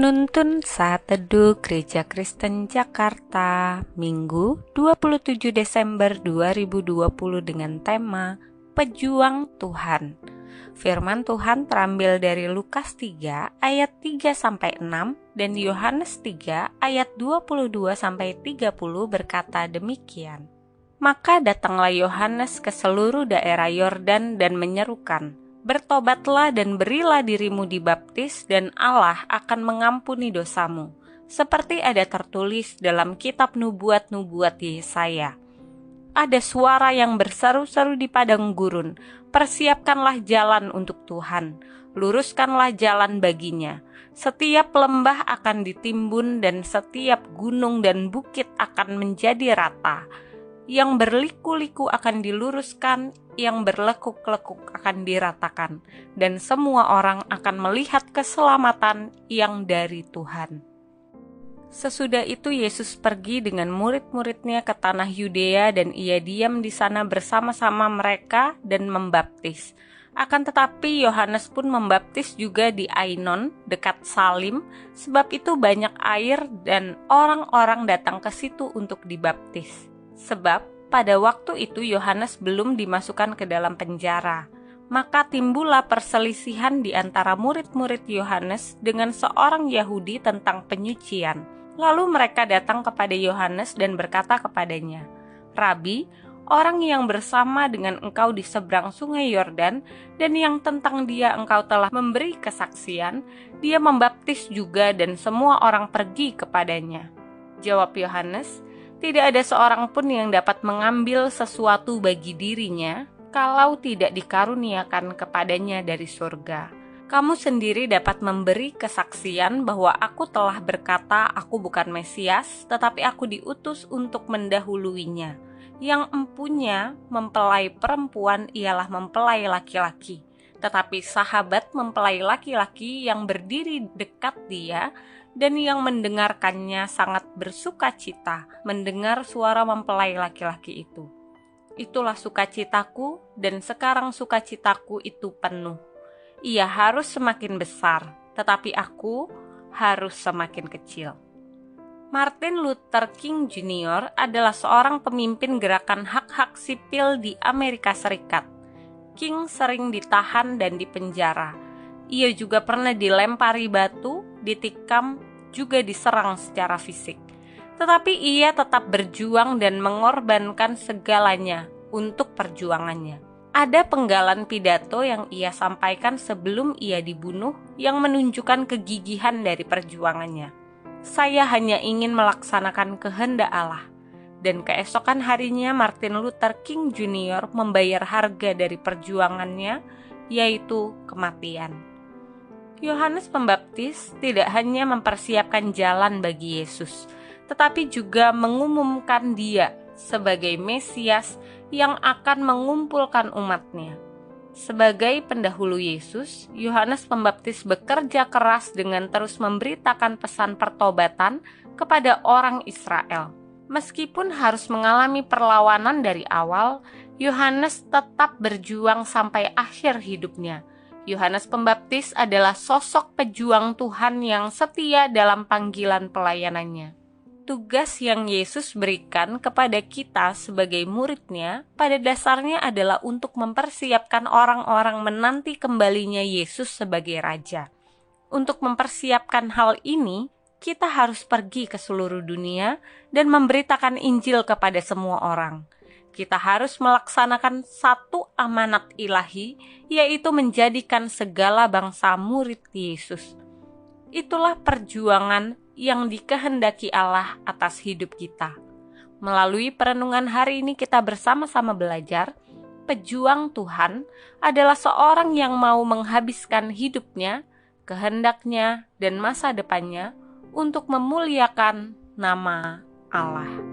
Penuntun Saat Teduh Gereja Kristen Jakarta, Minggu 27 Desember 2020 dengan tema Pejuang Tuhan. Firman Tuhan terambil dari Lukas 3 ayat 3-6 dan Yohanes 3 ayat 22-30 berkata demikian. Maka datanglah Yohanes ke seluruh daerah Yordan dan menyerukan, "Bertobatlah dan berilah dirimu dibaptis dan Allah akan mengampuni dosamu, seperti ada tertulis dalam kitab nubuat-nubuat Yesaya. Ada suara yang berseru-seru di padang gurun, persiapkanlah jalan untuk Tuhan, luruskanlah jalan baginya. Setiap lembah akan ditimbun dan setiap gunung dan bukit akan menjadi rata. Yang berliku-liku akan diluruskan, yang berlekuk-lekuk akan diratakan, dan semua orang akan melihat keselamatan yang dari Tuhan." Sesudah itu Yesus pergi dengan murid-muridnya ke tanah Yudea dan ia diam di sana bersama-sama mereka dan membaptis. Akan tetapi Yohanes pun membaptis juga di Ainon dekat Salim, sebab itu banyak air dan orang-orang datang ke situ untuk dibaptis. Sebab pada waktu itu Yohanes belum dimasukkan ke dalam penjara. Maka timbullah perselisihan di antara murid-murid Yohanes dengan seorang Yahudi tentang penyucian. Lalu mereka datang kepada Yohanes dan berkata kepadanya, "Rabi, orang yang bersama dengan engkau di seberang sungai Yordan dan yang tentang dia engkau telah memberi kesaksian, dia membaptis juga dan semua orang pergi kepadanya." Jawab Yohanes, "Tidak ada seorang pun yang dapat mengambil sesuatu bagi dirinya kalau tidak dikaruniakan kepadanya dari surga. Kamu sendiri dapat memberi kesaksian bahwa aku telah berkata aku bukan Mesias, tetapi aku diutus untuk mendahuluinya. Yang empunya mempelai perempuan ialah mempelai laki-laki, tetapi sahabat mempelai laki-laki yang berdiri dekat dia dan yang mendengarkannya sangat bersukacita mendengar suara mempelai laki-laki itu. Itulah sukacitaku, dan sekarang sukacitaku itu penuh. Ia harus semakin besar, tetapi aku harus semakin kecil." Martin Luther King Jr. adalah seorang pemimpin gerakan hak-hak sipil di Amerika Serikat. King sering ditahan dan dipenjara. Ia juga pernah dilempari batu, ditikam, juga diserang secara fisik. Tetapi ia tetap berjuang dan mengorbankan segalanya untuk perjuangannya. Ada penggalan pidato yang ia sampaikan sebelum ia dibunuh yang menunjukkan kegigihan dari perjuangannya. "Saya hanya ingin melaksanakan kehendak Allah." Dan keesokan harinya Martin Luther King Jr. membayar harga dari perjuangannya, yaitu kematian. Yohanes Pembaptis tidak hanya mempersiapkan jalan bagi Yesus, tetapi juga mengumumkan Dia sebagai Mesias yang akan mengumpulkan umatnya. Sebagai pendahulu Yesus, Yohanes Pembaptis bekerja keras dengan terus memberitakan pesan pertobatan kepada orang Israel. Meskipun harus mengalami perlawanan dari awal, Yohanes tetap berjuang sampai akhir hidupnya. Yohanes Pembaptis adalah sosok pejuang Tuhan yang setia dalam panggilan pelayanannya. Tugas yang Yesus berikan kepada kita sebagai murid-Nya pada dasarnya adalah untuk mempersiapkan orang-orang menanti kembalinya Yesus sebagai Raja. Untuk mempersiapkan hal ini, kita harus pergi ke seluruh dunia dan memberitakan Injil kepada semua orang. Kita harus melaksanakan satu amanat ilahi, yaitu menjadikan segala bangsa murid Yesus. Itulah perjuangan yang dikehendaki Allah atas hidup kita. Melalui perenungan hari ini kita bersama-sama belajar, pejuang Tuhan adalah seorang yang mau menghabiskan hidupnya, kehendaknya, dan masa depannya untuk memuliakan nama Allah.